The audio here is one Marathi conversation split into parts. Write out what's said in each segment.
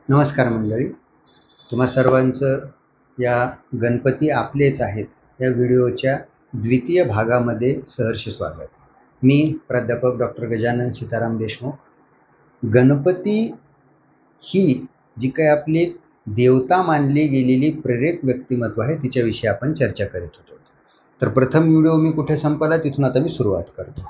नमस्कार मंडळी, तुम्हा सर्वांचं या गणपती आपलेच आहेत या व्हिडिओच्या द्वितीय भागामध्ये सहर्ष स्वागत. मी प्राध्यापक डॉक्टर गजानन सीताराम देशमुख. गणपती ही जी काही आपली देवता मानली गेलेली प्रेरक व्यक्तिमत्व आहे तिच्याविषयी आपण चर्चा करीत होतो. तर प्रथम व्हिडिओ मी कुठे संपला तिथून आता मी सुरुवात करतो.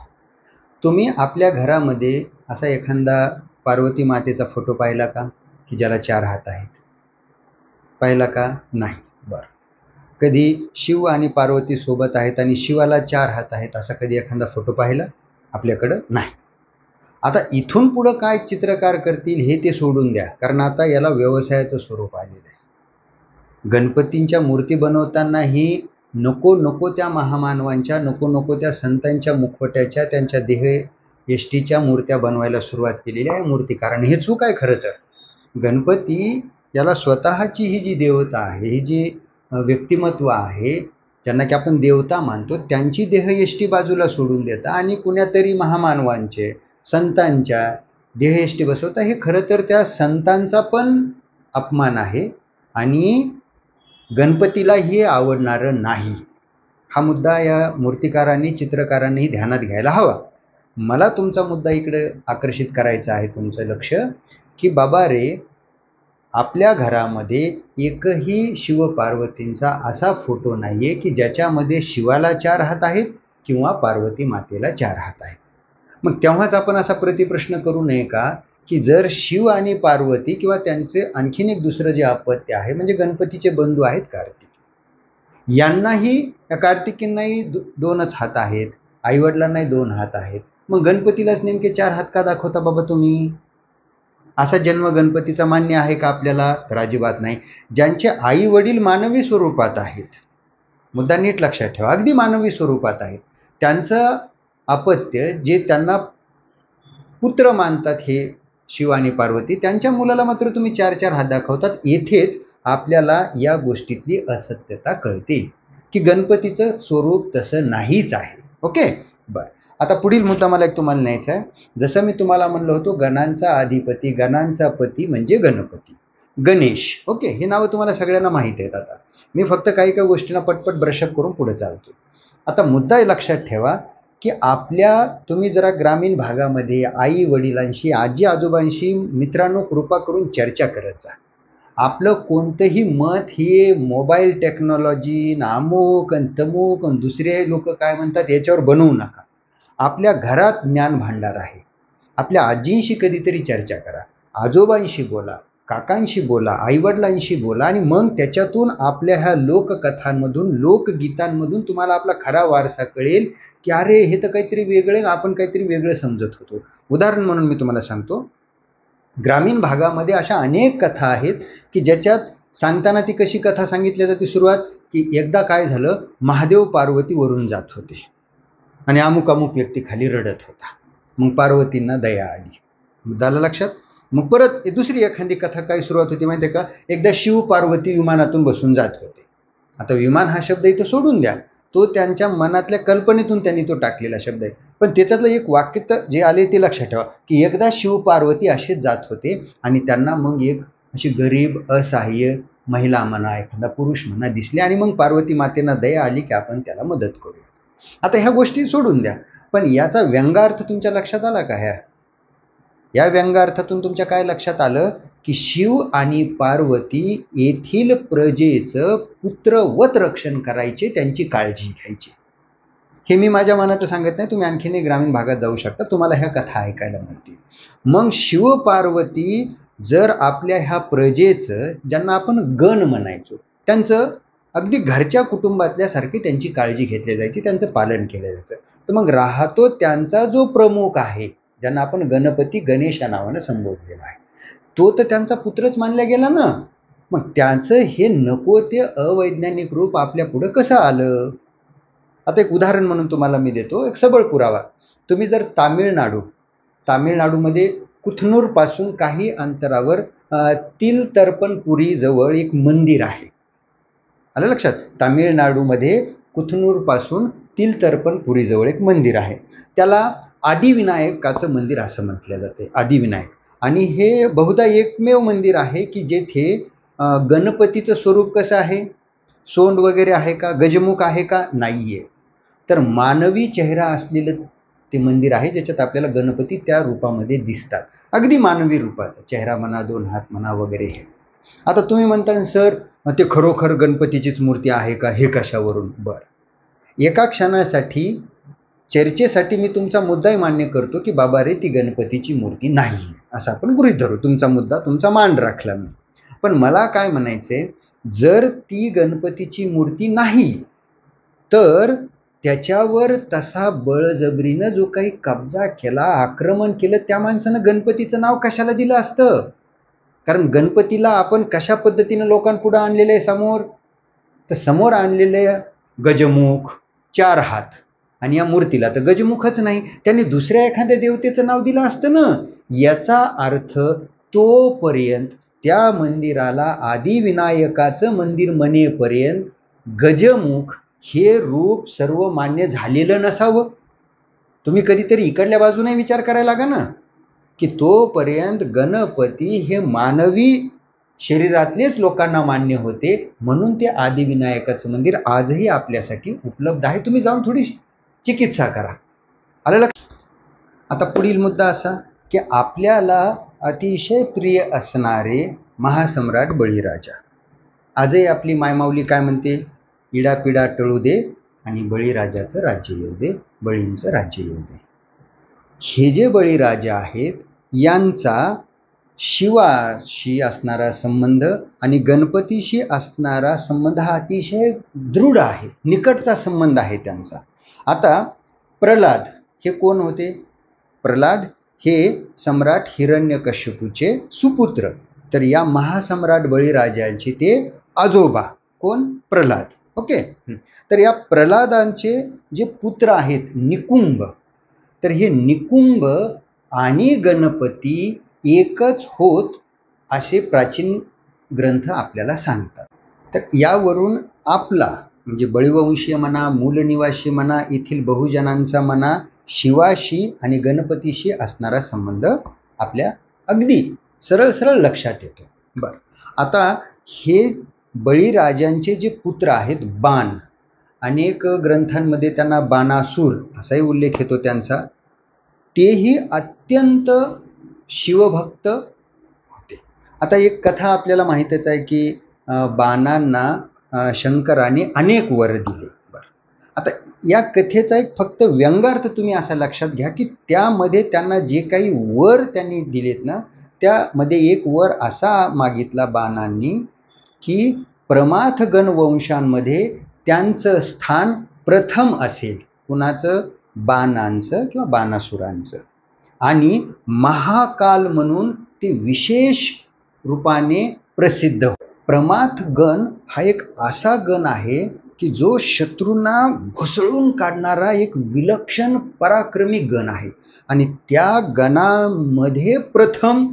तुम्ही आपल्या घरामध्ये असा एखादा पार्वती मातेचा फोटो पाहिला का, की ज्याला 4 हात आहेत? पाहिला का? नाही. बरं. कधी शिव आणि पार्वती सोबत आहेत आणि शिवाला 4 हात आहेत असा कधी एखादा फोटो पाहिला आपल्याकडं? नाही. आता इथून पुढं काय चित्रकार करतील हे ते सोडून द्या, कारण आता याला व्यवसायाचं स्वरूप आलेलं आहे. गणपतींच्या मूर्ती बनवतानाही नको नको त्या महामानवांच्या, नको नको त्या संतांच्या मुखवट्याच्या, त्यांच्या देहयष्टीच्या मूर्त्या बनवायला सुरुवात केलेली आहे मूर्तिकारांनी. हे चूक आहे खरं तर. गणपती याला स्वतःची ही जी देवता आहे, ही जी व्यक्तिमत्व आहे, ज्यांना की आपण देवता मानतो, त्यांची देहयष्टी बाजूला सोडून देता आणि कुण्यातरी महामानवांचे, संतांच्या देहयष्टी बसवता. हे खरं तर त्या संतांचा पण अपमान आहे आणि गणपतीला हे आवडणारं नाही. हा मुद्दा या मूर्तिकारांनी, चित्रकारांनी ध्यानात घ्यायला हवा. मला तुमचा मुद्दा इकडे आकर्षित करायचा आहे, तुमचं लक्ष, की बाबा रे, आपल्या घरामध्ये एकही शिव पार्वतींचा असा फोटो नाहीये की ज्याच्यामध्ये शिवाला 4 हात आहेत किंवा पार्वती मातेला 4 हात आहेत. मग तेव्हाच आपण असा प्रतिप्रश्न करू नये का, की जर शिव आणि पार्वती किंवा त्यांचे आणखीन एक दुसरं जे अपत्य आहे म्हणजे गणपतीचे बंधू आहेत कार्तिक, यांनाही, या कार्तिकींनाही 2च हात आहेत, आईवडिलांनाही 2 हात आहेत. मग गणपतीलाच नेमके 4 हात का दाखवता बाबा तुम्ही? असा जन्म गणपतीचा मान्य आहे का आपल्याला? तर अजिबात नाही. ज्यांचे आई वडील मानवी स्वरूपात आहेत, मुद्दा नीट लक्षात ठेवा, अगदी मानवी स्वरूपात आहेत, त्यांचं अपत्य जे त्यांना पुत्र मानतात हे शिव आणि पार्वती, त्यांच्या मुलाला मात्र तुम्ही 4-4 हात दाखवतात. येथेच आपल्याला या गोष्टीतली असत्यता कळते की गणपतीचं स्वरूप तसं नाहीच आहे. ओके, बरं. आता पुढील मुद्दा मला एक तुम्हाला न्यायचा आहे. जसं मी तुम्हाला म्हणलं होतो, गणांचा अधिपती, गणांचा पती म्हणजे गणपती, गणेश. ओके, हे नावं तुम्हाला सगळ्यांना माहीत आहेत. आता मी फक्त काही काही गोष्टींना पटपट ब्रशअप करून पुढे चालतो. आता मुद्दा लक्षात ठेवा की तुम्ही जरा ग्रामीण भागामध्ये आई वडिलांशी, आजी आजोबांशी मित्रांनो कृपा करून चर्चा करत जा. आपलं कोणतंही मत हे मोबाईल टेक्नॉलॉजी, अमुक आणि तमुक आणि दुसरे लोक काय म्हणतात याच्यावर बनवू नका. आपल्या घरात ज्ञान भांडार आहे. आपल्या आजींशी कधीतरी चर्चा करा, आजोबांशी बोला, काकांशी बोला, आईवडिलांशी बोला आणि मग त्याच्यातून आपल्या ह्या लोककथांमधून, लोकगीतांमधून तुम्हाला आपला खरा वारसा कळेल की अरे हे तर काहीतरी वेगळं, आपण काहीतरी वेगळं समजत होतो. उदाहरण म्हणून मी तुम्हाला सांगतो, ग्रामीण भागामध्ये अशा अनेक कथा आहेत की ज्याच्यात सांगताना ती कशी कथा सांगितली जाते सुरुवात, की एकदा काय झालं, महादेव पार्वती वरून जात होते आणि अमुक अमुक व्यक्ती खाली रडत होता. मग पार्वतींना दया आली. मुद्दाला लक्षात. मग परत दुसरी एखादी कथा काय सुरुवात होती माहिती आहे का, एकदा शिव पार्वती विमानातून बसून जात होते. आता विमान हा शब्द इथं सोडून द्या, तो त्यांच्या मनातल्या कल्पनेतून त्यांनी तो टाकलेला शब्द आहे. पण त्याच्यातलं एक वाक्य जे आले ते लक्षात ठेवा, की एकदा शिव पार्वती असेच जात होते आणि त्यांना मग एक अशी गरीब, असहाय्य महिला म्हणा, एखादा पुरुष म्हणा दिसले आणि मग पार्वती मातेना दया आली की आपण त्याला मदत करूया. आता ह्या गोष्टी सोडून द्या, पण याचा व्यंगार्थ तुमच्या लक्षात आला का? या व्यंगार्थातून तुमच्या काय लक्षात आलं, की शिव आणि पार्वती येथील प्रजेचं पुत्रवत रक्षण करायचे, त्यांची काळजी घ्यायची. हे मी माझ्या मनाचं सांगत नाही, तुम्ही आणखीन ग्रामीण भागात जाऊ शकता, तुम्हाला ह्या कथा ऐकायला मिळतील. मग शिव पार्वती जर आपल्या ह्या प्रजेचं, ज्यांना आपण गण म्हणायचो, त्यांचं अगदी घरच्या कुटुंबातल्या सारखी त्यांची काळजी घेतली जायची, त्यांचं पालन केलं जायचं. तर मग राहतो त्यांचा जो प्रमुख आहे, ज्यांना आपण गणपती, गणेश या नावानं संबोधलेला आहे, तो तर त्यांचा पुत्रच मानला गेला ना. मग त्याचं हे नको ते अवैज्ञानिक रूप आपल्या पुढे कसं आलं? आता एक उदाहरण म्हणून तुम्हाला मी देतो, एक सबळ पुरावा. तुम्ही जर तामिळनाडूमध्ये कुथनूर पासून काही अंतरावर तिलतर्पणपुरी जवळ एक मंदिर आहे. आलं लक्षात? तामिळनाडूमध्ये कुथनूर पासून तिलतर्पणपुरी जवळ एक मंदिर आहे. त्याला आदिविनायकाचं मंदिर असं म्हटलं जाते. आदिविनायक. आणि हे बहुधा एकमेव मंदिर आहे की जेथे गणपतीचं स्वरूप कसं आहे, सोंड वगैरे आहे का, गजमुख आहे का, नाहीये. तर मानवी चेहरा असलेलं ते मंदिर आहे, ज्याच्यात आपल्याला गणपती त्या रूपामध्ये दिसतात. अगदी मानवी रूपाचा चेहरा म्हणा, 2 हात म्हणा वगैरे. हे आता तुम्ही म्हणता सर ते खरोखर गणपतीचीच मूर्ती आहे का, हे कशावरून? बरं, एका क्षणासाठी चर्चेसाठी मी तुमचा मुद्दाही मान्य करतो की बाबा रे ती गणपतीची मूर्ती नाही, असं आपण गृहीत धरू. तुमचा मुद्दा, तुमचा मान राखला मी. पण मला काय म्हणायचंय, जर ती गणपतीची मूर्ती नाही तर त्याच्यावर तसा बळजबरीनं जो काही कब्जा केला, आक्रमण केलं, त्या माणसानं गणपतीचं नाव कशाला दिलं असतं? कारण गणपतीला आपण कशा पद्धतीनं लोकांपुढे आणलेलं आहे समोर, तर समोर आणलेले गजमुख, 4 हात, आणि या मूर्तीला तर गजमुखच नाही, त्यांनी दुसऱ्या एखाद्या देवतेचं नाव दिलं असतं ना. याचा अर्थ तोपर्यंत त्या मंदिराला आदिविनायकाचं मंदिर म्हणेपर्यंत गजमुख हे रूप सर्वमान्य झालेलं नसावं. तुम्ही कधीतरी इकडल्या बाजूने विचार करायला लागा ना, की तोपर्यंत गणपती हे मानवी शरीरातलेच लोकांना मान्य होते, म्हणून ते आदिविनायकाचं मंदिर आजही आपल्यासाठी उपलब्ध आहे. तुम्ही जाऊन थोडी चिकित्सा करा. आलं लक्षात? आता पुढील मुद्दा असा की आपल्याला अतिशय प्रिय असणारे महासम्राट बळीराजा, आजही आपली मायमाऊली काय म्हणते, इडापिडा टळू दे आणि बळीराजाचं राज्य येऊ दे, बळींचं राज्य येऊ दे. हे जे बळीराजा आहेत यांचा शिवाशी असणारा संबंध आणि गणपतीशी असणारा संबंध हा अतिशय दृढ आहे, निकटचा संबंध आहे त्यांचा. आता प्रल्हाद हे कोण होते? प्रल्हाद हे सम्राट हिरण्यकश्यपूचे सुपुत्र. तर या महासम्राट बळीराजांचे ते आजोबा कोण? प्रल्हाद. ओके. तर या प्रल्हादांचे जे पुत्र आहेत निकुंभ, तर हे निकुंभ आणि गणपती एकच होत असे प्राचीन ग्रंथ आपल्याला सांगतात. तर यावरून आपला म्हणजे बळीवंशीय म्हणा, मूलनिवासी म्हणा, येथील बहुजनांचा म्हणा, शिवाशी आणि गणपतीशी असणारा संबंध आपल्या अगदी सरळ सरळ लक्षात येतो. बरं, आता हे बळीराजांचे जे पुत्र आहेत बाण, अनेक ग्रंथांमध्ये त्यांना बाणासूर असाही उल्लेख येतो त्यांचा, तेही अत्यंत शिवभक्त होते. आता एक कथा आपल्याला माहीतच आहे की बाणांना शंकराने अनेक वर दिले. बरं, आता या कथेचा एक फक्त व्यंगार्थ तुम्ही असा लक्षात घ्या की त्यामध्ये त्यांना जे काही वर त्यांनी दिलेत ना, त्यामध्ये एक वर असा मागितला बाणांनी की प्रमाथ गणवंशांमध्ये त्यांचं स्थान प्रथम असेल. कुणाचं? बाणांचं किंवा बाणासुरांचं. आणि महाकाल म्हणून ते विशेष रूपाने प्रसिद्ध. प्रमाथ गण हा एक असा गण आहे की जो शत्रूंना घुसळून काढणारा एक विलक्षण पराक्रमी गण आहे. आणि त्या गणामध्ये प्रथम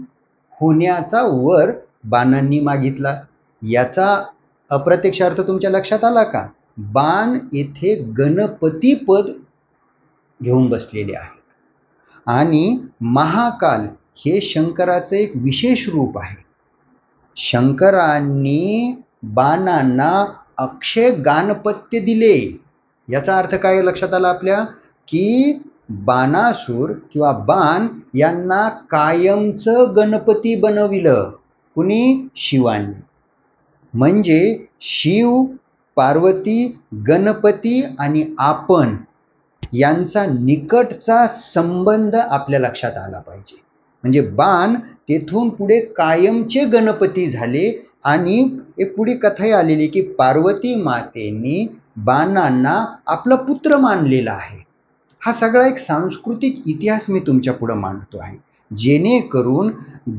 होण्याचा वर बाणांनी मागितला. याचा अप्रत्यक्ष अर्थ तुमच्या लक्षात आला का? बाण येथे गणपती पद घेऊन बसलेले आहेत. आणि महाकाल हे शंकराचं एक विशेष रूप आहे. शंकरांनी बाणांना अक्षय गाणपत्य दिले. याचा अर्थ काय लक्षात आला आपल्या? की बाणासूर किंवा बाण यांना कायमचं गणपती बनविलं. कुणी? शिवांनी. म्हणजे शिव, पार्वती, गणपती आणि आपण यांचा निकटचा संबंध आपल्या लक्षात आला पाहिजे. म्हणजे बाण तेथून पुढे कायमचे गणपती झाले. आणि एक पुढे कथाही आलेली की पार्वती मातेने बाणांना आपला पुत्र मानलेला आहे. हा सगळा एक सांस्कृतिक इतिहास मी तुमच्या पुढे मांडतो आहे, जेणेकरून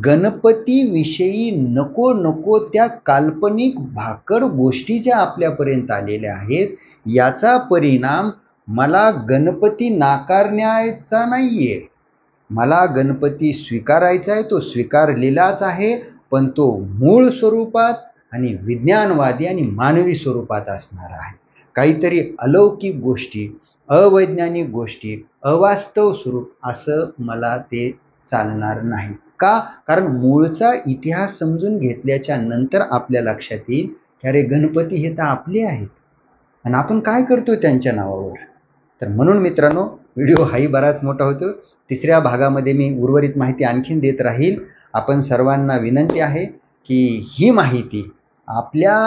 गणपतीविषयी नको नको त्या काल्पनिक भाकड गोष्टी ज्या आपल्यापर्यंत आलेल्या आहेत, याचा परिणाम मला गणपती नाकारण्याचा नाहीये. मला गणपती स्वीकारायचा आहे, तो स्वीकारलेलाच आहे, पण तो मूळ स्वरूपात आणि विज्ञानवादी आणि मानवी स्वरूपात असणार आहे. काहीतरी अलौकिक गोष्टी, अवैज्ञानिक गोष्टी, अवास्तव स्वरूप असं मला ते चालणार नाही. का? कारण मूळचा इतिहास समजून घेतल्याच्या नंतर आपल्या लक्षात येईल की अरे गणपती हे तर आपले आहेत आणि आपण काय करतो त्यांच्या नावावर. तर म्हणून मित्रांनो, व्हिडिओ हाही बराच मोठा होतो. तिसऱ्या भागामध्ये मी उर्वरित माहिती आणखीन देत राहील. आपण सर्वांना विनंती आहे की ही माहिती आपल्या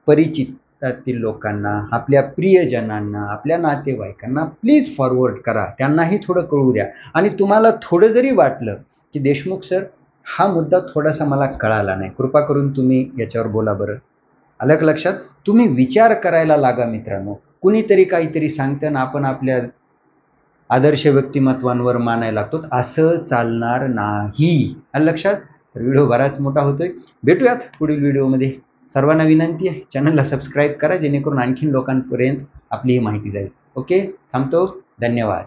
परिचितातील लोकांना, आपल्या प्रियजनांना, आपल्या नातेवाईकांना प्लीज फॉरवर्ड करा. त्यांनाही थोडं कळू द्या. आणि तुम्हाला थोडं जरी वाटलं की देशमुख सर हा मुद्दा थोडासा मला कळाला नाही, कृपा करून तुम्ही याच्यावर बोला बरं. आलं का लक्षात? तुम्ही विचार करायला लागा मित्रांनो. कुणीतरी काहीतरी सांगतं ना आपण आपल्या आदर्श व्यक्तिमत्वांवर मानायला लागतो, असं चालणार नाही. आलं लक्षात? तर व्हिडिओ बराच मोठा होतोय. भेटूयात पुढील व्हिडिओमध्ये. सर्वांना विनंती आहे चॅनलला सबस्क्राईब करा जेणेकरून आणखीन लोकांपर्यंत आपली ही माहिती जाईल. ओके, थांबतो. धन्यवाद.